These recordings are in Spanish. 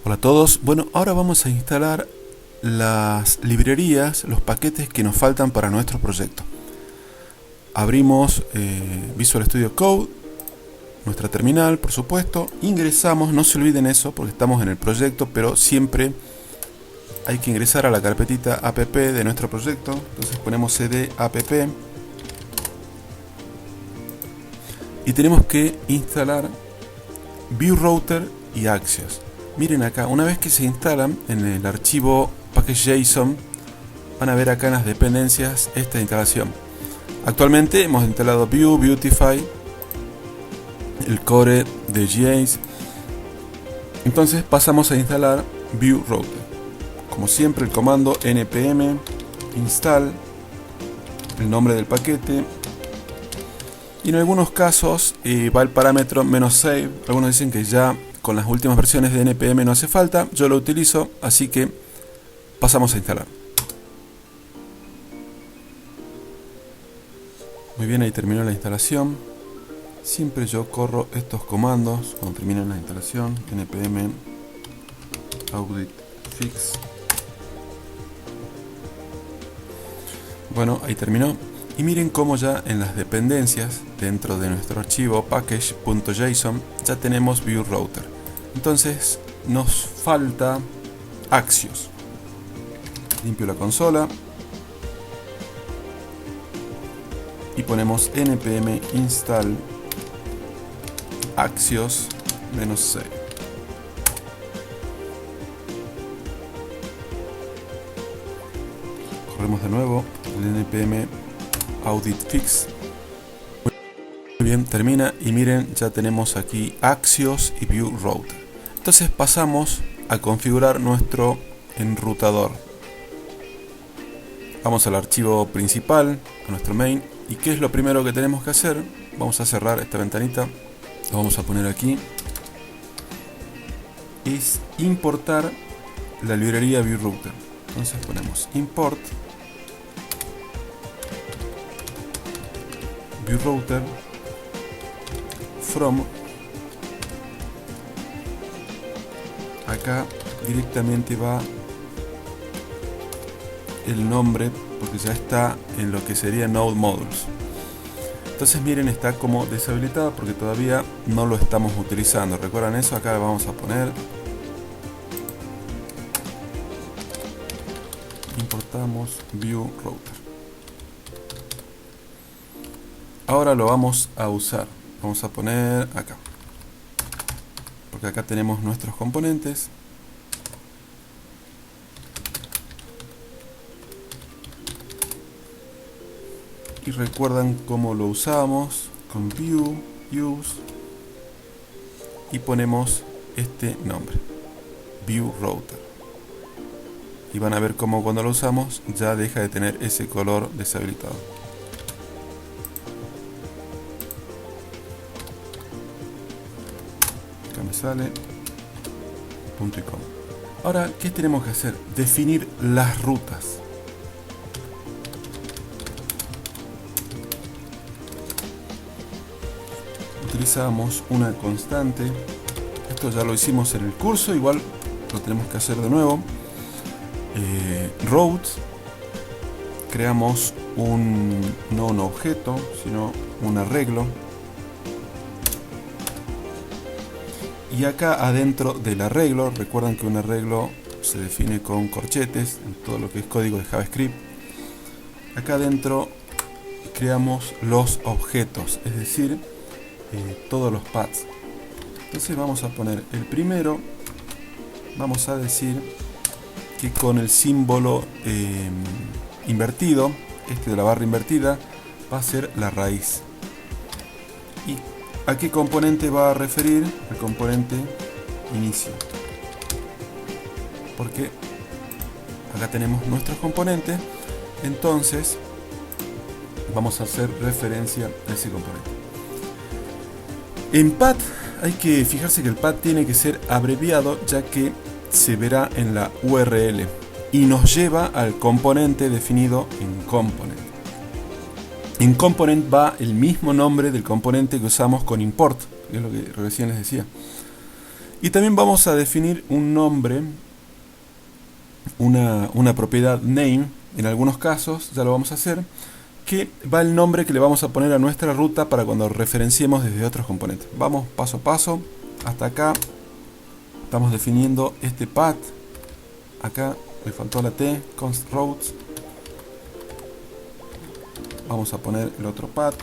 Hola a todos. Bueno, ahora vamos a instalar las librerías, los paquetes que nos faltan para nuestro proyecto. Abrimos Visual Studio Code, nuestra terminal, por supuesto. Ingresamos, no se olviden eso porque estamos en el proyecto, pero siempre hay que ingresar a la carpetita app de nuestro proyecto. Entonces ponemos cd app y tenemos que instalar View Router y Axios. Miren acá, una vez que se instalan en el archivo package.json, van a ver acá en las dependencias esta instalación. Actualmente hemos instalado Vue, Beautify, el core de GAs. Entonces pasamos a instalar View Router. Como siempre, el comando npm install, el nombre del paquete. Y en algunos casos va el parámetro "-save". Algunos dicen que ya con las últimas versiones de npm no hace falta. Yo lo utilizo, así que pasamos a instalar. Muy bien, ahí terminó la instalación. Siempre yo corro estos comandos cuando termina la instalación. npm audit fix. Bueno, ahí terminó. Y miren cómo ya en las dependencias dentro de nuestro archivo package.json ya tenemos View Router. Entonces nos falta Axios. Limpio la consola y ponemos npm install Axios -c. Corremos de nuevo el npm audit fix. Muy bien, termina y miren, ya tenemos aquí Axios y View Router. Entonces pasamos a configurar nuestro enrutador. Vamos al archivo principal, a nuestro main. ¿Y qué es lo primero que tenemos que hacer? Vamos a cerrar esta ventanita. Lo vamos a poner aquí. Es importar la librería View Router. Entonces ponemos import View Router from. Acá directamente va el nombre porque ya está en lo que sería Node Modules. Entonces miren, está como deshabilitado porque todavía no lo estamos utilizando. ¿Recuerdan eso? Acá vamos a poner, importamos View Router. Ahora lo vamos a usar. Vamos a poner acá, porque acá tenemos nuestros componentes. Y recuerdan cómo lo usamos con View, Use, y ponemos este nombre, View Router. Y van a ver cómo cuando lo usamos ya deja de tener ese color deshabilitado. Acá me sale punto y coma. Ahora, ¿qué tenemos que hacer? Definir las rutas. Utilizamos una constante. Esto ya lo hicimos en el curso, igual lo tenemos que hacer de nuevo. Routes. Creamos no un objeto, sino un arreglo. Y acá adentro del arreglo, recuerdan que un arreglo se define con corchetes en todo lo que es código de JavaScript. Acá adentro creamos los objetos, es decir, todos los paths. Entonces vamos a poner el primero. Vamos a decir que con el símbolo invertido, este de la barra invertida, va a ser la raíz. ¿Y a qué componente va a referir? El componente inicio, porque acá tenemos nuestros componentes. Entonces vamos a hacer referencia a ese componente. En path hay que fijarse que el path tiene que ser abreviado, ya que se verá en la URL y nos lleva al componente definido en component. En component va el mismo nombre del componente que usamos con import, que es lo que recién les decía. Y también vamos a definir un nombre, una propiedad name, en algunos casos, ya lo vamos a hacer, que va el nombre que le vamos a poner a nuestra ruta para cuando referenciemos desde otros componentes. Vamos paso a paso, hasta acá, estamos definiendo este path, acá me faltó la T, const routes, vamos a poner el otro path.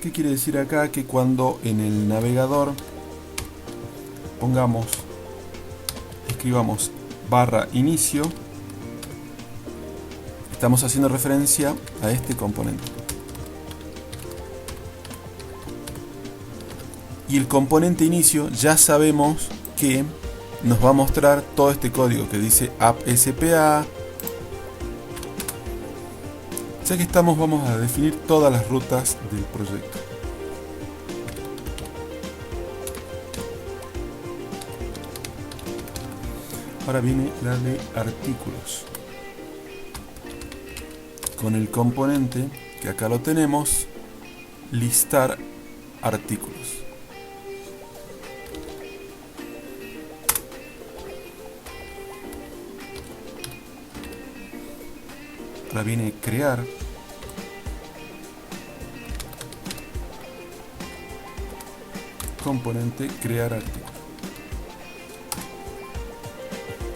¿Qué quiere decir acá? Que cuando en el navegador escribamos barra inicio, estamos haciendo referencia a este componente. Y el componente inicio ya sabemos que nos va a mostrar todo este código que dice app.spa. Ya que estamos, vamos a definir todas las rutas del proyecto. Ahora viene la de artículos. Con el componente, que acá lo tenemos, listar artículos. Ahora viene crear. Componente crear artículo.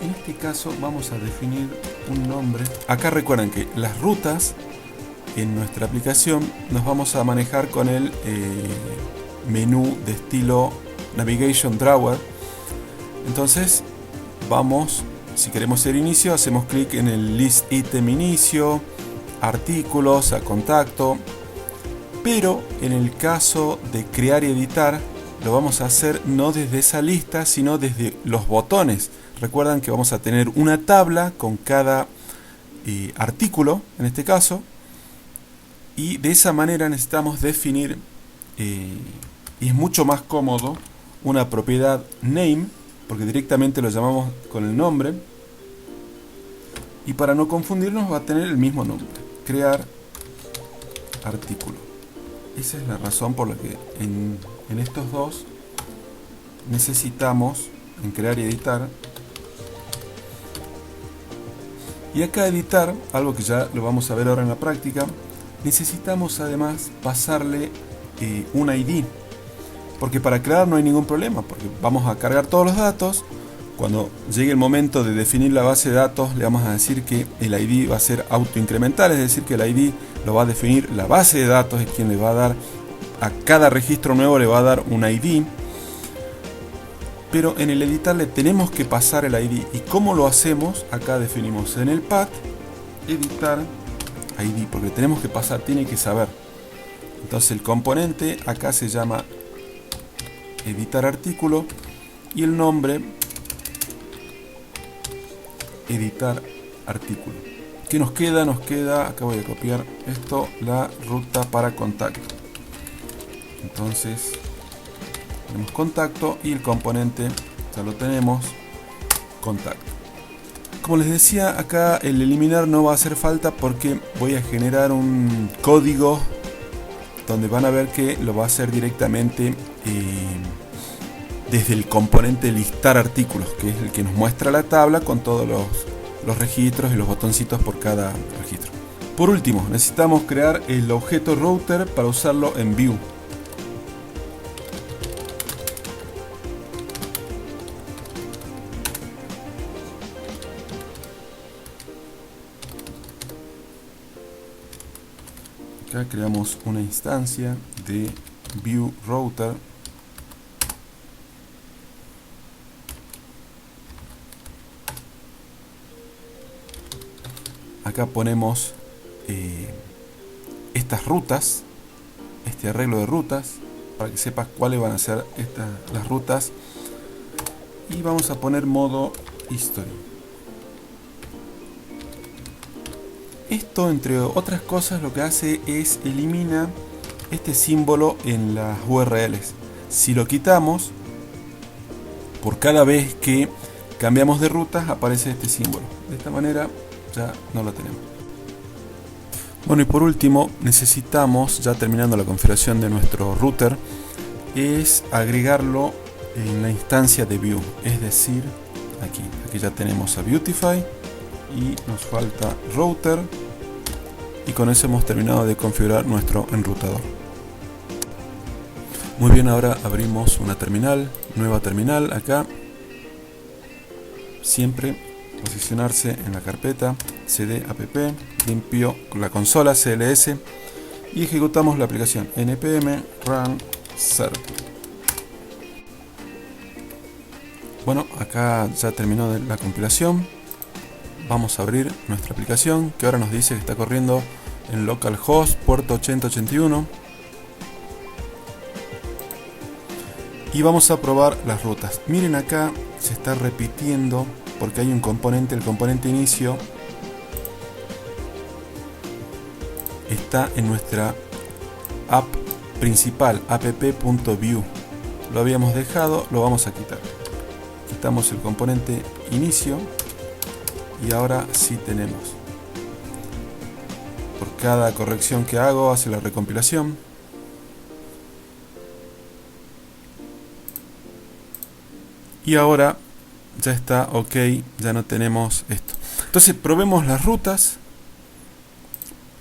En este caso vamos a definir un nombre. Acá recuerden que las rutas en nuestra aplicación nos vamos a manejar con el menú de estilo Navigation Drawer. Entonces vamos, si queremos hacer inicio, hacemos clic en el List Item Inicio, Artículos, a Contacto. Pero en el caso de crear y editar, lo vamos a hacer no desde esa lista, sino desde los botones. Recuerdan que vamos a tener una tabla con cada artículo, en este caso, y de esa manera necesitamos definir, y es mucho más cómodo, una propiedad name, porque directamente lo llamamos con el nombre, y para no confundirnos va a tener el mismo nombre, crear artículo. Esa es la razón por la que en estos dos necesitamos, en crear y editar. Y acá editar, algo que ya lo vamos a ver ahora en la práctica, necesitamos además pasarle un ID. Porque para crear no hay ningún problema, porque vamos a cargar todos los datos. Cuando llegue el momento de definir la base de datos, le vamos a decir que el ID va a ser autoincremental, es decir, que el ID lo va a definir la base de datos, es quien le va a dar, a cada registro nuevo le va a dar un ID. Pero en el editar le tenemos que pasar el ID. ¿Y cómo lo hacemos? Acá definimos en el path, editar ID, porque tenemos que pasar, tiene que saber. Entonces el componente acá se llama editar artículo y el nombre editar artículo. ¿Qué nos queda? Nos queda, acá voy a copiar esto, la ruta para contacto. Entonces tenemos contacto y el componente ya lo tenemos, contacto. Como les decía, acá el eliminar no va a hacer falta porque voy a generar un código donde van a ver que lo va a hacer directamente desde el componente listar artículos, que es el que nos muestra la tabla con todos los registros y los botoncitos por cada registro. Por último, necesitamos crear el objeto router para usarlo en Vue. Acá creamos una instancia de Vue Router. Acá ponemos estas rutas, este arreglo de rutas, para que sepas cuáles van a ser las rutas. Y vamos a poner modo history. Esto, entre otras cosas, lo que hace es elimina este símbolo en las URLs. Si lo quitamos, por cada vez que cambiamos de rutas aparece este símbolo. De esta manera ya no lo tenemos. Bueno, y por último necesitamos, ya terminando la configuración de nuestro router, es agregarlo en la instancia de Vue, es decir, aquí ya tenemos a Beautify y nos falta Router, y con eso hemos terminado de configurar nuestro enrutador. Muy bien, ahora abrimos una terminal, nueva terminal acá, siempre posicionarse en la carpeta cd app, limpio la consola cls y ejecutamos la aplicación npm run serve. Bueno, acá ya terminó la compilación. Vamos a abrir nuestra aplicación, que ahora nos dice que está corriendo en localhost puerto 8081, y vamos a probar las rutas. Miren, acá se está repitiendo porque hay un componente, el componente inicio está en nuestra app principal, app.view. Lo habíamos dejado, lo vamos a quitar. Quitamos el componente inicio y ahora sí tenemos. Por cada corrección que hago hace la recompilación. Y ahora ya está ok, ya no tenemos esto. Entonces probemos las rutas.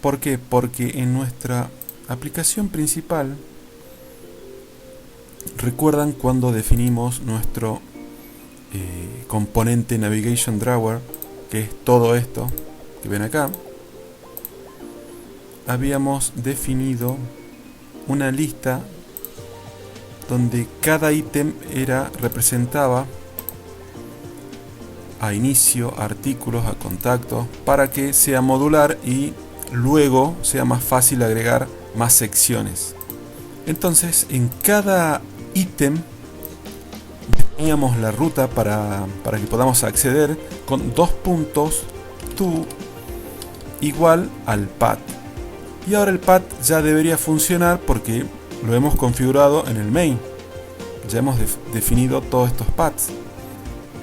¿Por qué? Porque en nuestra aplicación principal, recuerdan cuando definimos nuestro componente Navigation Drawer, que es todo esto que ven acá, habíamos definido una lista donde cada ítem representaba a inicio, a artículos, a contactos, para que sea modular y luego sea más fácil agregar más secciones. Entonces, en cada ítem definíamos la ruta para que podamos acceder con 2 puntos to igual al path. Y ahora el path ya debería funcionar porque lo hemos configurado en el main. Ya hemos definido todos estos paths.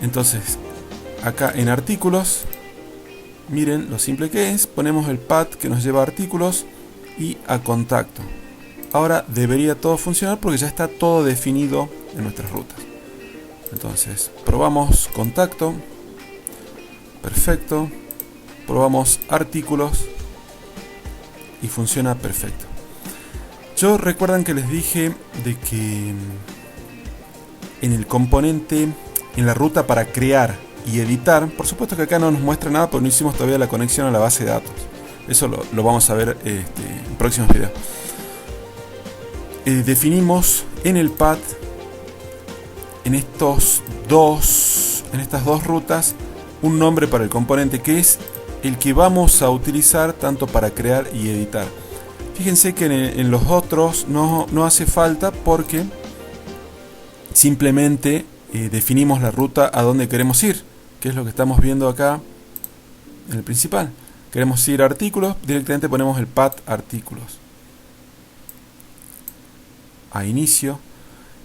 Entonces, acá en artículos, miren lo simple que es. Ponemos el path que nos lleva a artículos y a contacto. Ahora debería todo funcionar porque ya está todo definido en nuestras rutas. Entonces, probamos contacto. Perfecto. Probamos artículos y funciona perfecto. Yo recuerdan que les dije de que en el componente, en la ruta para crear y editar, por supuesto que acá no nos muestra nada porque no hicimos todavía la conexión a la base de datos. Eso lo vamos a ver en próximos videos. Definimos en el path, en estas dos rutas, un nombre para el componente que es el que vamos a utilizar tanto para crear y editar. Fíjense que en los otros no hace falta porque simplemente definimos la ruta a donde queremos ir, que es lo que estamos viendo acá en el principal. Queremos ir a artículos, directamente ponemos el path artículos a inicio.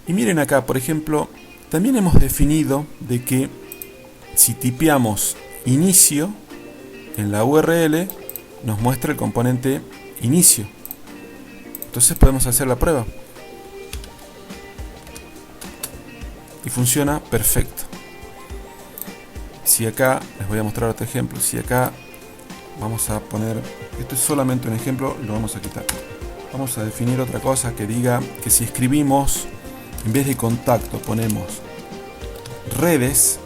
Y miren acá, por ejemplo, también hemos definido de que si tipeamos inicio en la URL nos muestra el componente inicio. Entonces podemos hacer la prueba y funciona perfecto. Si acá, les voy a mostrar otro ejemplo, si acá vamos a poner, esto es solamente un ejemplo, lo vamos a quitar. Vamos a definir otra cosa que diga que si escribimos, en vez de contacto ponemos redes,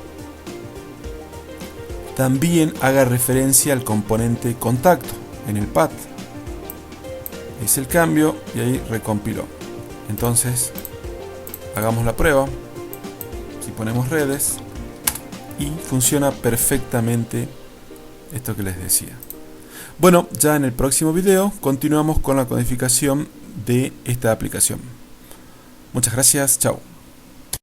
también haga referencia al componente contacto en el path. Hice el cambio y ahí recompiló. Entonces hagamos la prueba. Si ponemos redes, y funciona perfectamente esto que les decía. Bueno, ya en el próximo video continuamos con la codificación de esta aplicación. Muchas gracias, chao.